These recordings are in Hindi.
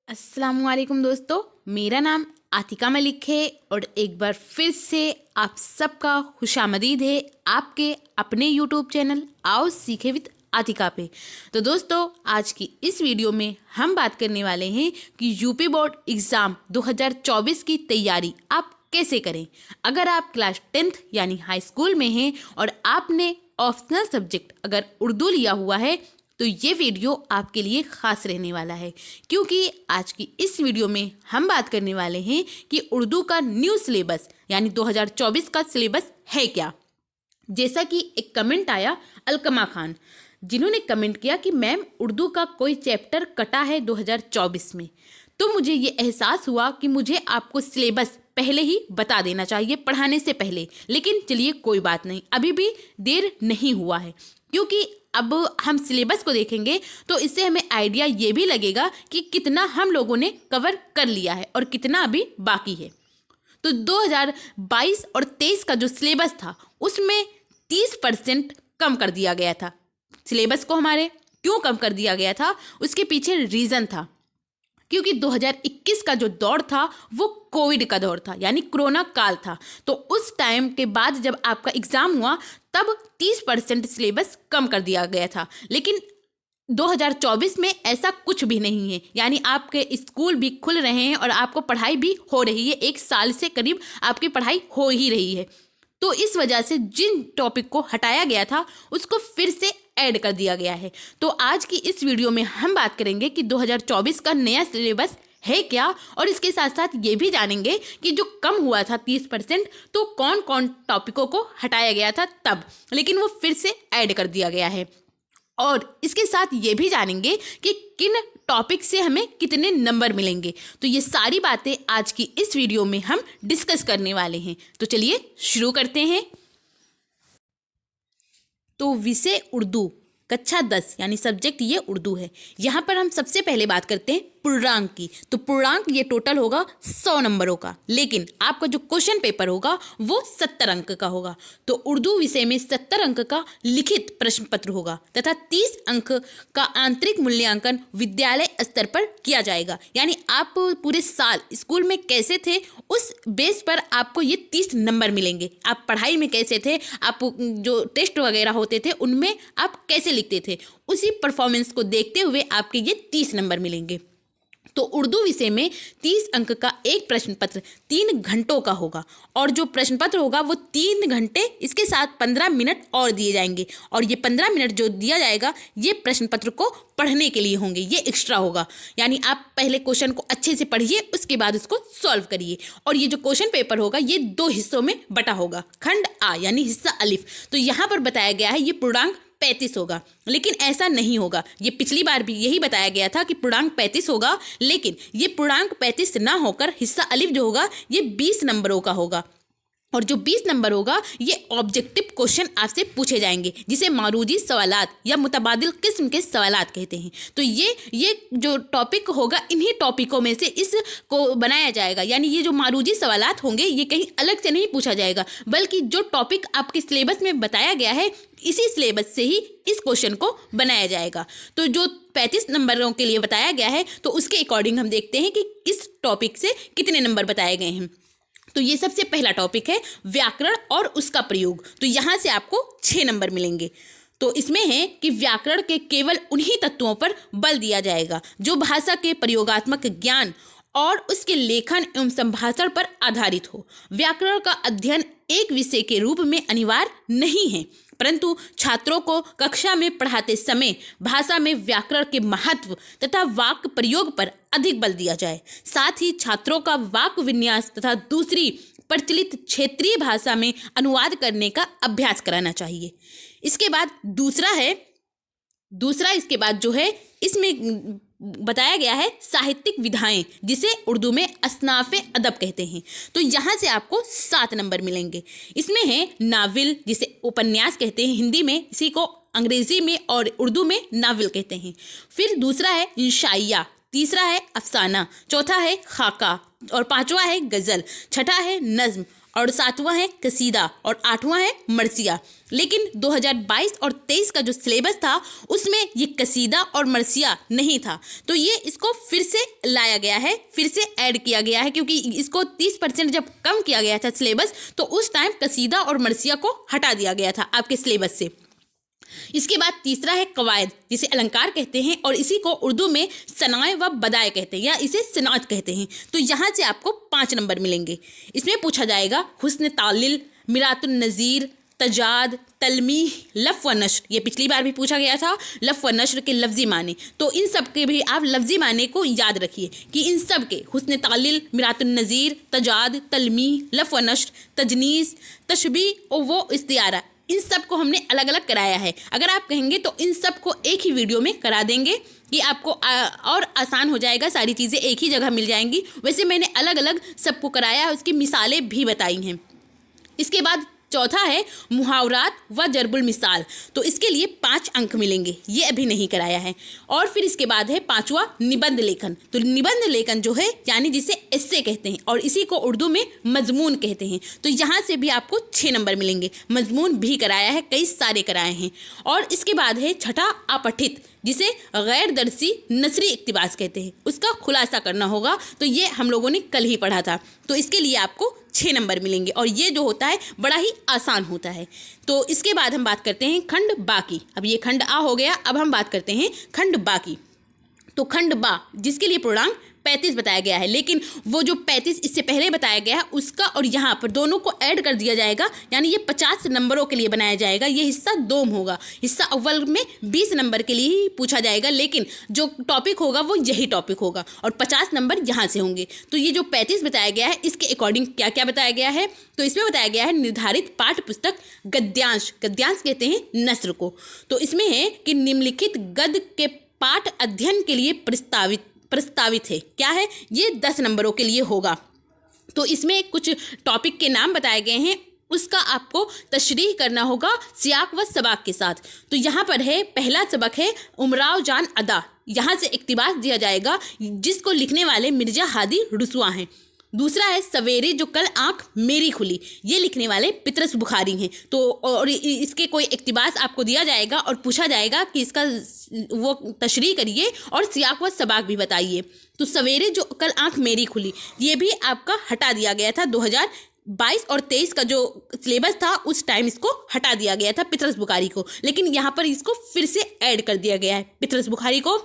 अस्सलामुअलैकुम दोस्तों, मेरा नाम आतिका मलिक है और एक बार फिर से आप सबका खुशामदीद है आपके अपने यूट्यूब चैनल आओ सीखे विद आतिका पे। तो दोस्तों, आज की इस वीडियो में हम बात करने वाले हैं कि यूपी बोर्ड एग्ज़ाम 2024 की तैयारी आप कैसे करें। अगर आप क्लास 10th यानी हाई स्कूल में हैं और आपने ऑप्शनल सब्जेक्ट अगर उर्दू लिया हुआ है तो ये वीडियो आपके लिए ख़ास रहने वाला है, क्योंकि आज की इस वीडियो में हम बात करने वाले हैं कि उर्दू का न्यू सिलेबस यानी 2024 का सिलेबस है क्या। जैसा कि एक कमेंट आया अलकमा खान, जिन्होंने कमेंट किया कि मैम उर्दू का कोई चैप्टर कटा है 2024 में। तो मुझे ये एहसास हुआ कि मुझे आपको सिलेबस पहले ही बता देना चाहिए पढ़ाने से पहले, लेकिन चलिए कोई बात नहीं, अभी भी देर नहीं हुआ है, क्योंकि अब हम सिलेबस को देखेंगे तो इससे हमें आइडिया ये भी लगेगा कि कितना हम लोगों ने कवर कर लिया है और कितना अभी बाकी है। तो 2022 और 23 का जो सिलेबस था उसमें 30% कम कर दिया गया था। सिलेबस को हमारे क्यों कम कर दिया गया था, उसके पीछे रीज़न था, क्योंकि 2021 का जो दौर था वो कोविड का दौर था, यानी कोरोना काल था। तो उस टाइम के बाद जब आपका एग्ज़ाम हुआ तब 30% सिलेबस कम कर दिया गया था, लेकिन 2024 में ऐसा कुछ भी नहीं है। यानी आपके स्कूल भी खुल रहे हैं और आपको पढ़ाई भी हो रही है, 1 साल से करीब आपकी पढ़ाई हो ही रही है। तो इस वजह से जिन टॉपिक को हटाया गया था उसको फिर से ऐड कर दिया गया है। तो आज की इस वीडियो में हम बात करेंगे कि 2024 का नया सिलेबस है क्या, और इसके साथ साथ ये भी जानेंगे कि जो कम हुआ था 30%, तो कौन कौन टॉपिकों को हटाया गया था तब, लेकिन वो फिर से ऐड कर दिया गया है। और इसके साथ ये भी जानेंगे कि किन टॉपिक से हमें कितने नंबर मिलेंगे। तो ये सारी बातें आज की इस वीडियो में हम डिस्कस करने वाले हैं। तो चलिए शुरू करते हैं। तो विषय उर्दू कक्षा 10 यानी सब्जेक्ट ये उर्दू है। यहाँ पर हम सबसे पहले बात करते हैं पूर्णांक की। तो पूर्णांक ये टोटल होगा 100 नंबरों का, लेकिन आपका जो क्वेश्चन पेपर होगा वो 70 अंक का होगा। तो उर्दू विषय में 70 अंक का लिखित प्रश्न पत्र होगा तथा 30 अंक का आंतरिक मूल्यांकन विद्यालय स्तर पर किया जाएगा। यानी आप पूरे साल स्कूल में कैसे थे उस बेस पर आपको ये 30 नंबर मिलेंगे। आप पढ़ाई में कैसे थे, आप जो टेस्ट वगैरह होते थे उनमें आप कैसे लिखते थे, उसी परफॉर्मेंस को देखते हुए आपके ये 30 नंबर मिलेंगे। तो उर्दू विषय में 30 अंक का एक प्रश्न पत्र 3 घंटों का होगा, और जो प्रश्न पत्र होगा वो 3 घंटे, इसके साथ 15 मिनट और दिए जाएंगे। और ये 15 मिनट जो दिया जाएगा ये प्रश्न पत्र को पढ़ने के लिए होंगे, ये एक्स्ट्रा होगा। यानी आप पहले क्वेश्चन को अच्छे से पढ़िए, उसके बाद उसको सॉल्व करिए। और ये जो क्वेश्चन पेपर होगा ये 2 हिस्सों में बटा होगा। खंड आ यानी हिस्सा अलिफ, तो यहाँ पर बताया गया है ये पूर्णांक 35 होगा, लेकिन ऐसा नहीं होगा। ये पिछली बार भी यही बताया गया था कि पूर्णांक 35 होगा, लेकिन ये पूर्णांक 35 ना होकर हिस्सा अलिफ जो होगा ये 20 नंबरों का होगा। और जो 20 नंबर होगा ये ऑब्जेक्टिव क्वेश्चन आपसे पूछे जाएंगे, जिसे मारूजी सवालात या मुतबादिल किस्म के सवालात कहते हैं। तो ये जो टॉपिक होगा इन्हीं टॉपिकों में से इसको बनाया जाएगा। यानी ये जो मारूजी सवालात होंगे ये कहीं अलग से नहीं पूछा जाएगा, बल्कि जो टॉपिक आपके सिलेबस में बताया गया है इसी सिलेबस से ही इस क्वेश्चन को बनाया जाएगा। तो जो 35 नंबरों के लिए बताया गया है तो उसके अकॉर्डिंग हम देखते हैं कि किस टॉपिक से कितने नंबर बताए गए हैं। तो ये सबसे पहला टॉपिक है व्याकरण और उसका प्रयोग। तो यहाँ से आपको 6 नंबर मिलेंगे। तो इसमें है कि व्याकरण के केवल उन्हीं तत्वों पर बल दिया जाएगा जो भाषा के प्रयोगात्मक ज्ञान और उसके लेखन एवं संभाषण पर आधारित हो। व्याकरण का अध्ययन एक विषय के रूप में अनिवार्य नहीं है, परंतु छात्रों को कक्षा में पढ़ाते समय भाषा में व्याकरण के महत्व तथा वाक्य प्रयोग पर अधिक बल दिया जाए। साथ ही छात्रों का वाक्य विन्यास तथा दूसरी प्रचलित क्षेत्रीय भाषा में अनुवाद करने का अभ्यास कराना चाहिए। इसके बाद दूसरा इसके बाद जो है इसमें बताया गया है साहित्यिक विधाएं, जिसे उर्दू में असनाफ़े अदब कहते हैं। तो यहाँ से आपको 7 नंबर मिलेंगे। इसमें है नावल, जिसे उपन्यास कहते हैं हिंदी में, इसी को अंग्रेजी में और उर्दू में नावल कहते हैं। फिर दूसरा है इंशाइया, तीसरा है अफसाना, चौथा है खाका और 5वां है गज़ल, छठा है नज़्म और 7वां है कसीदा और 8वां है मरसिया। लेकिन 2022 और 23 का जो सिलेबस था उसमें ये कसीदा और मरसिया नहीं था, तो ये इसको फिर से लाया गया है, फिर से ऐड किया गया है, क्योंकि इसको 30% जब कम किया गया था सिलेबस तो उस टाइम कसीदा और मरसिया को हटा दिया गया था आपके सिलेबस से। इसके बाद तीसरा है कवायद, जिसे अलंकार कहते हैं और इसी को उर्दू में सनाए व बदाए कहते हैं या इसे सनात कहते हैं। तो यहाँ से आपको 5 नंबर मिलेंगे। इसमें पूछा जाएगा हुस्न तालिल, मिरातुन नज़ीर, तजाद, तलमीह, लफ व नश्र। ये पिछली बार भी पूछा गया था, लफ व नश्र के लफ्जी माने। तो इन सब के भी आप लफ्जी माने को याद रखिए कि इन सब के हुस्न तालिल, मिरातुन नज़ीर, तजाद, तलमीह, लफ व नश्र, तजनीस, तशबीह और वो इस्तियारा, इन सब को हमने अलग अलग कराया है। अगर आप कहेंगे तो इन सब को एक ही वीडियो में करा देंगे कि आपको और आसान हो जाएगा, सारी चीज़ें एक ही जगह मिल जाएंगी। वैसे मैंने अलग अलग सबको कराया है, उसकी मिसालें भी बताई हैं। इसके बाद चौथा है मुहावरात व जरबुल मिसाल, तो इसके लिए 5 अंक मिलेंगे, ये अभी नहीं कराया है। और फिर इसके बाद है 5वां निबंध लेखन। तो निबंध लेखन जो है यानी जिसे एस्से कहते हैं और इसी को उर्दू में मजमून कहते हैं, तो यहाँ से भी आपको 6 नंबर मिलेंगे। मजमून भी कराया है, कई सारे कराए हैं। और इसके बाद है छठा अपठित, जिसे गैर दरसी नसरी इक्तिबास कहते हैं, उसका खुलासा करना होगा। तो ये हम लोगों ने कल ही पढ़ा था, तो इसके लिए आपको 6 नंबर मिलेंगे और ये जो होता है बड़ा ही आसान होता है। तो इसके बाद हम बात करते हैं खंड बाकी। अब ये खंड आ हो गया, अब हम बात करते हैं खंड बाकी। तो खंड बा, जिसके लिए पूर्णांक 35 बताया गया है, लेकिन वो जो 35 इससे पहले बताया गया है उसका और यहाँ पर दोनों को ऐड कर दिया जाएगा, यानी ये 50 नंबरों के लिए बनाया जाएगा। ये हिस्सा 2 होगा, हिस्सा अव्वल में 20 नंबर के लिए ही पूछा जाएगा, लेकिन जो टॉपिक होगा वो यही टॉपिक होगा और 50 नंबर यहाँ से होंगे। तो ये जो 35 बताया गया है इसके अकॉर्डिंग क्या क्या बताया गया है, तो इसमें बताया गया है निर्धारित पाठ्य पुस्तक गद्यांश, गद्यांश कहते हैं नस्र को। तो इसमें है कि निम्नलिखित गद्य के पाठ अध्ययन के लिए प्रस्तावित है, क्या है ये 10 नंबरों के लिए होगा। तो इसमें कुछ टॉपिक के नाम बताए गए हैं, उसका आपको तशरीह करना होगा सियाक व सबाक के साथ। तो यहाँ पर है पहला सबक है उमराव जान अदा, यहाँ से इक्तिबास दिया जाएगा जिसको लिखने वाले मिर्जा हादी रुसवा हैं। दूसरा है सवेरे जो कल आँख मेरी खुली, ये लिखने वाले पितरस बुखारी हैं। तो और इसके कोई इक्तिबास आपको दिया जाएगा और पूछा जाएगा कि इसका वो तशरीह करिए और सियाक व सबाक भी बताइए। तो सवेरे जो कल आँख मेरी खुली ये भी आपका हटा दिया गया था, 2022 और 23 का जो सिलेबस था उस टाइम इसको हटा दिया गया था पितरस बुखारी को, लेकिन यहाँ पर इसको फिर से ऐड कर दिया गया है पितरस बुखारी को।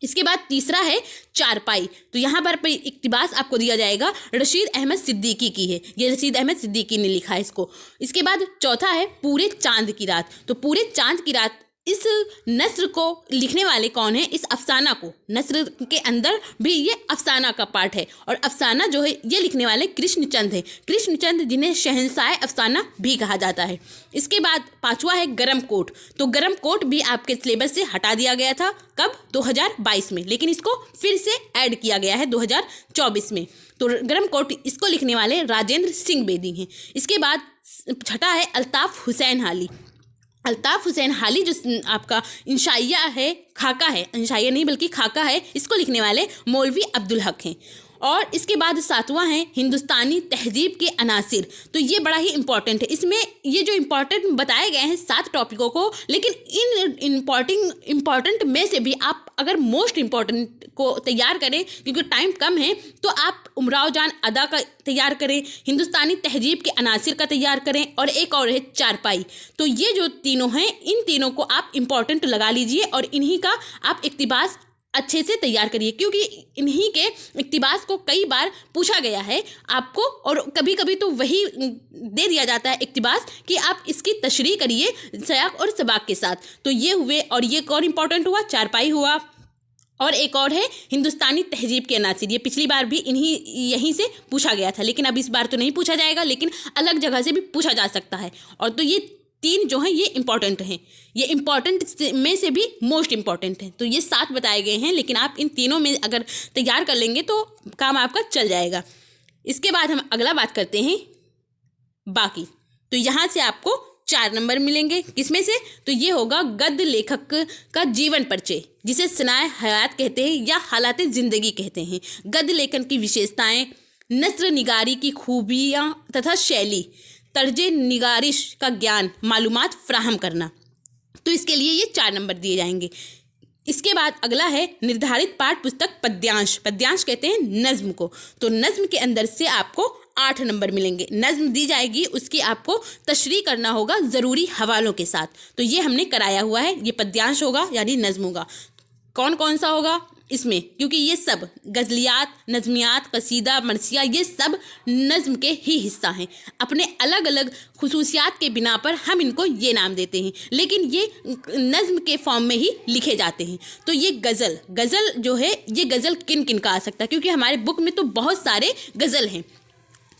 इसके बाद तीसरा है चारपाई, तो यहाँ पर इक्तिबास आपको दिया जाएगा रशीद अहमद सिद्दीकी की है, ये रशीद अहमद सिद्दीकी ने लिखा है इसको। इसके बाद चौथा है पूरे चांद की रात, तो पूरे चांद की रात इस नस्र को लिखने वाले कौन है, इस अफसाना को, नस्र के अंदर भी ये अफसाना का पार्ट है और अफसाना जो है ये लिखने वाले कृष्णचंद है, कृष्णचंद जिन्हें शहंशाह अफसाना भी कहा जाता है। इसके बाद 5वां है गरम कोट, तो गरम कोट भी आपके सिलेबस से हटा दिया गया था, कब 2022 में, लेकिन इसको फिर से ऐड किया गया है 2024 में। तो गरम कोट इसको लिखने वाले राजेंद्र सिंह बेदी हैं। इसके बाद छठा है अल्ताफ़ हुसैन हाली, अल्ताफ़ हुसैन हाली जो आपका इंशाइया है, खाका है, इंशाइया नहीं बल्कि खाका है, इसको लिखने वाले मौलवी अब्दुल हक हैं। और इसके बाद 7वां है हिंदुस्तानी तहजीब के अनासिर, तो ये बड़ा ही इंपॉर्टेंट है। इसमें ये जो इम्पॉर्टेंट बताए गए हैं 7 टॉपिकों को, लेकिन इन इम्पॉर्टेंट में से भी आप अगर मोस्ट इम्पॉर्टेंट को तैयार करें, क्योंकि टाइम कम है, तो आप उमराव जान अदा का तैयार करें, हिंदुस्तानी तहजीब के अनासिर का तैयार करें और एक और है चारपाई। तो ये जो तीनों हैं, इन तीनों को आप इम्पॉर्टेंट लगा लीजिए और इन्हीं का आप इक्तिबास अच्छे से तैयार करिए, क्योंकि इन्हीं के इक्तिबास को कई बार पूछा गया है आपको, और कभी कभी तो वही दे दिया जाता है इक्तिबास कि आप इसकी तशरीह करिए सयाक और सबाक के साथ। तो ये हुए, और ये कौन इंपॉर्टेंट हुआ, चारपाई हुआ, और एक और है हिंदुस्तानी तहजीब के अनासिर, ये पिछली बार भी यहीं से पूछा गया था, लेकिन अब इस बार तो नहीं पूछा जाएगा, लेकिन अलग जगह से भी पूछा जा सकता है। और तो ये 3 जो हैं ये इंपॉर्टेंट हैं, ये इंपॉर्टेंट में से भी मोस्ट इंपॉर्टेंट है। तो ये 7 बताए गए हैं, लेकिन आप इन तीनों में अगर तैयार कर लेंगे तो काम आपका चल जाएगा। इसके बाद हम अगला बात करते हैं बाकी, तो यहाँ से आपको 4 नंबर मिलेंगे। किसमें से, तो ये होगा गद्य लेखक का जीवन परिचय, जिसे सनाए हयात कहते हैं या हालात ज़िंदगी कहते हैं। गद्य लेखन की विशेषताएं, नस्र निगारी की खूबियाँ तथा शैली, तर्ज निगारिश का ज्ञान, मालूमात फ्राहम करना। तो इसके लिए ये 4 नंबर दिए जाएंगे। इसके बाद अगला है निर्धारित पाठ पुस्तक पद्यांश। पद्यांश कहते हैं नज्म को। तो नज्म के अंदर से आपको 8 नंबर मिलेंगे। नज्म दी जाएगी, उसकी आपको तशरीह करना होगा ज़रूरी हवालों के साथ। तो ये हमने कराया हुआ है। ये पद्यांश होगा यानी नज्म होगा। कौन कौन सा होगा इसमें, क्योंकि ये सब गज़लियात, नज़मियात, कसीदा, मरसिया, ये सब नज़्म के ही हिस्सा हैं। अपने अलग अलग खुसूसियात के बिना पर हम इनको ये नाम देते हैं, लेकिन ये नज़्म के फॉर्म में ही लिखे जाते हैं। तो ये गज़ल जो है, ये गज़ल किन किन का आ सकता है, क्योंकि हमारे बुक में तो बहुत सारे गज़ल हैं।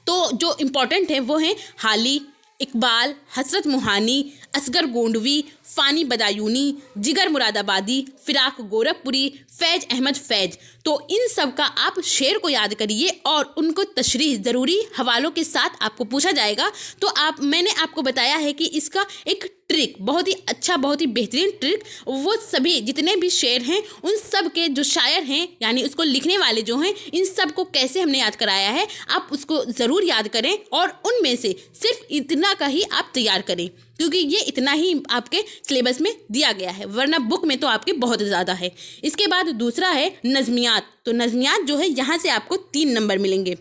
तो जो इम्पोर्टेंट हैं वो हैं हाली, इकबाल, हसरत मुहानी, असगर गोंडवी, फ़ानी बदायूनी, जिगर मुरादाबादी, फ़िराक गोरखपुरी, फैज़ अहमद फैज़। तो इन सब का आप शेर को याद करिए और उनको तशरीह ज़रूरी हवालों के साथ आपको पूछा जाएगा। तो मैंने आपको बताया है कि इसका एक ट्रिक, बहुत ही अच्छा, बहुत ही बेहतरीन ट्रिक, वो सभी जितने भी शेर हैं उन सब के जो शायर हैं यानी उसको लिखने वाले जो हैं, इन सब को कैसे हमने याद कराया है, आप उसको ज़रूर याद करें और उनमें से सिर्फ इतना का ही आप तैयार करें, क्योंकि ये इतना ही आपके सिलेबस में दिया गया है, वरना बुक में तो आपके बहुत ज़्यादा है। इसके बाद दूसरा है नज़मियात। तो नज़मियात जो है, यहाँ से आपको 3 नंबर मिलेंगे।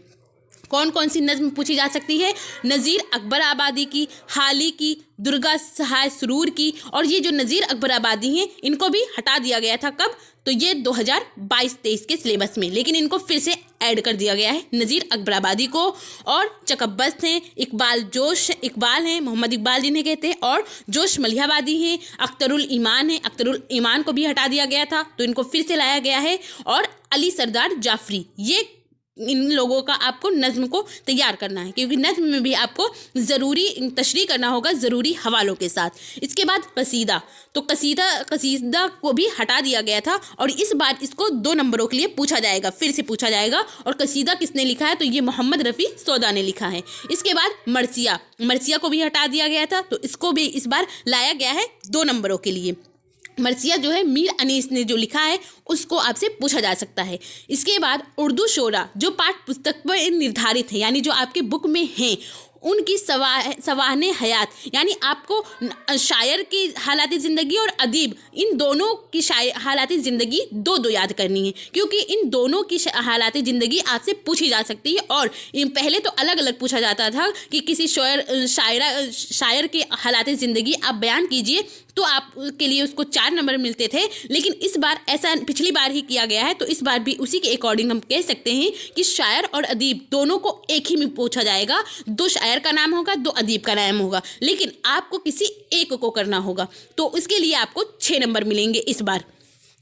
कौन कौन सी नज़्म पूछी जा सकती है? नज़ीर अकबर आबादी की, हाली की, दुर्गा सहाय सुरूर की। और ये जो नज़ीर अकबर आबादी हैं, इनको भी हटा दिया गया था। कब? तो ये 2022-23 के सिलेबस में, लेकिन इनको फिर से ऐड कर दिया गया है नज़ीर अकबर आबादी को। और चकब्बस्त हैं, इकबाल हैं, मोहम्मद इकबाल जिन्हें कहते हैं, और जोश मलिहाबादी हैं, अख्तरुल ईमान हैं। अख्तरुल ईमान को भी हटा दिया गया था, तो इनको फिर से लाया गया है। और अली सरदार जाफरी, ये इन लोगों का आपको नज़्म को तैयार करना है, क्योंकि नज़्म में भी आपको ज़रूरी तशरीह करना होगा ज़रूरी हवालों के साथ। इसके बाद कसीदा। तो कसीदा को भी हटा दिया गया था और इस बार इसको 2 नंबरों के लिए पूछा जाएगा, फिर से पूछा जाएगा। और कसीदा किसने लिखा है? तो ये मोहम्मद रफ़ी सौदा ने लिखा है। इसके बाद मरसिया को भी हटा दिया गया था, तो इसको भी इस बार लाया गया है 2 नंबरों के लिए। मरसिया जो है मीर अनीस ने जो लिखा है उसको आपसे पूछा जा सकता है। इसके बाद उर्दू शोरा, जो पाठ पुस्तक पर निर्धारित है यानी जो आपके बुक में हैं, उनकी सवाहने हयात, यानी आपको शायर की हालात ज़िंदगी और अदीब, इन दोनों की हालात ज़िंदगी 2-2 याद करनी है, क्योंकि इन दोनों की हालात ज़िंदगी आपसे पूछी जा सकती है। और पहले तो अलग अलग पूछा जाता था कि किसी शायर के हालात ज़िंदगी आप बयान कीजिए, तो आपके लिए उसको 4 नंबर मिलते थे। लेकिन इस बार ऐसा पिछली बार ही किया गया है, तो इस बार भी उसी के अकॉर्डिंग हम कह सकते हैं कि शायर और अदीब दोनों को एक ही में पूछा जाएगा। 2 शायर का नाम होगा, 2 अदीब का नाम होगा, लेकिन आपको किसी एक को करना होगा। तो उसके लिए आपको 6 नंबर मिलेंगे इस बार।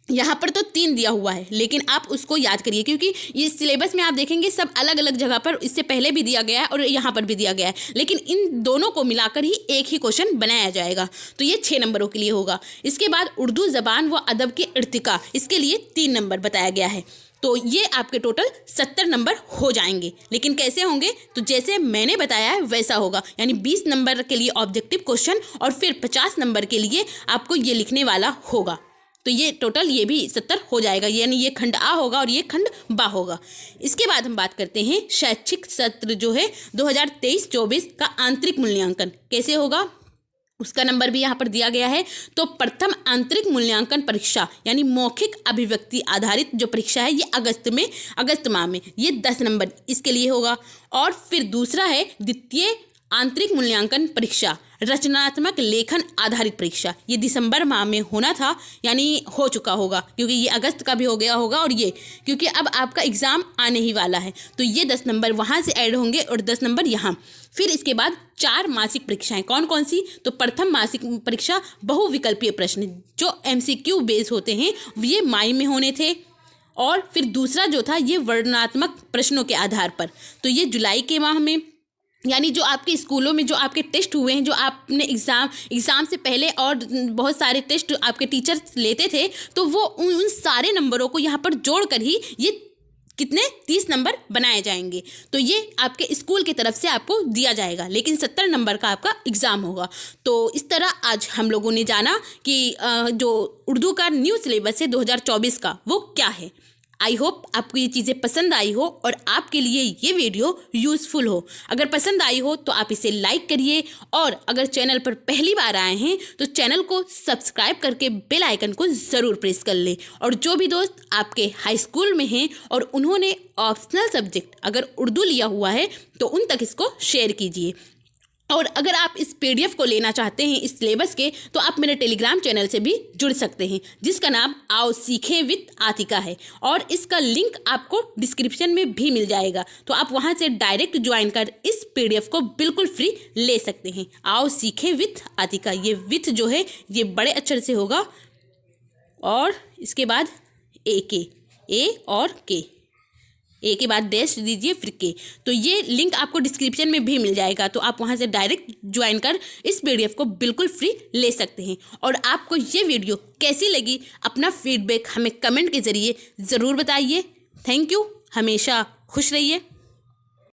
यहाँ पर तो 3 दिया हुआ है, लेकिन आप उसको याद करिए, क्योंकि ये सिलेबस में आप देखेंगे सब अलग अलग जगह पर इससे पहले भी दिया गया है और यहाँ पर भी दिया गया है, लेकिन इन दोनों को मिलाकर ही एक ही क्वेश्चन बनाया जाएगा। तो ये 6 नंबरों के लिए होगा। इसके बाद उर्दू ज़बान व अदब के इर्तिका, इसके लिए 3 नंबर बताया गया है। तो ये आपके टोटल 70 नंबर हो जाएंगे। लेकिन कैसे होंगे? तो जैसे मैंने बताया है वैसा होगा, यानी 20 नंबर के लिए ऑब्जेक्टिव क्वेश्चन और फिर 50 नंबर के लिए आपको ये लिखने वाला होगा। तो ये टोटल ये भी 70 हो जाएगा, यानी ये खंड आ होगा और ये खंड बा होगा। इसके बाद हम बात करते हैं शैक्षिक सत्र जो है 2023-24 का आंतरिक मूल्यांकन कैसे होगा, उसका नंबर भी यहाँ पर दिया गया है। तो प्रथम आंतरिक मूल्यांकन परीक्षा यानी मौखिक अभिव्यक्ति आधारित जो परीक्षा है, ये अगस्त माह में ये 10 नंबर इसके लिए होगा। और फिर दूसरा है द्वितीय आंतरिक मूल्यांकन परीक्षा रचनात्मक लेखन आधारित परीक्षा, ये दिसंबर माह में होना था, यानी हो चुका होगा, क्योंकि ये अगस्त का भी हो गया होगा और ये क्योंकि अब आपका एग्ज़ाम आने ही वाला है, तो ये 10 नंबर वहाँ से ऐड होंगे और 10 नंबर यहाँ। फिर इसके बाद 4 मासिक परीक्षाएं, कौन कौन सी? तो प्रथम मासिक परीक्षा बहुविकल्पीय प्रश्न जो MCQ बेस होते हैं, ये मई में होने थे। और फिर दूसरा जो था ये वर्णनात्मक प्रश्नों के आधार पर, तो ये जुलाई के माह में, यानी जो आपके स्कूलों में जो आपके टेस्ट हुए हैं, जो आपने एग्ज़ाम से पहले और बहुत सारे टेस्ट आपके टीचर्स लेते थे, तो वो उन सारे नंबरों को यहाँ पर जोड़कर ही ये कितने 30 नंबर बनाए जाएंगे। तो ये आपके स्कूल की तरफ से आपको दिया जाएगा, लेकिन 70 नंबर का आपका एग्ज़ाम होगा। तो इस तरह आज हम लोगों ने जाना कि जो उर्दू का न्यू सिलेबस है 2024 का, वो क्या है। आई होप आपको ये चीज़ें पसंद आई हो और आपके लिए ये वीडियो यूज़फुल हो। अगर पसंद आई हो तो आप इसे लाइक करिए और अगर चैनल पर पहली बार आए हैं तो चैनल को सब्सक्राइब करके बेल आइकन को ज़रूर प्रेस कर लें। और जो भी दोस्त आपके हाई स्कूल में हैं और उन्होंने ऑप्शनल सब्जेक्ट अगर उर्दू लिया हुआ है तो उन तक इसको शेयर कीजिए। और अगर आप इस PDF को लेना चाहते हैं इस सिलेबस के तो आप मेरे टेलीग्राम चैनल से भी जुड़ सकते हैं जिसका नाम आओ सीखें विद आतिका है और इसका लिंक आपको डिस्क्रिप्शन में भी मिल जाएगा, तो आप वहां से डायरेक्ट ज्वाइन कर इस PDF को बिल्कुल फ्री ले सकते हैं। आओ सीखें विद आतिका, ये विथ जो है ये बड़े अक्षर से होगा और इसके बाद ए और के, ए के बाद डैश दीजिए फिर के। तो ये लिंक आपको डिस्क्रिप्शन में भी मिल जाएगा, तो आप वहां से डायरेक्ट ज्वाइन कर इस PDF को बिल्कुल फ्री ले सकते हैं। और आपको ये वीडियो कैसी लगी अपना फीडबैक हमें कमेंट के ज़रिए ज़रूर बताइए। थैंक यू, हमेशा खुश रहिए।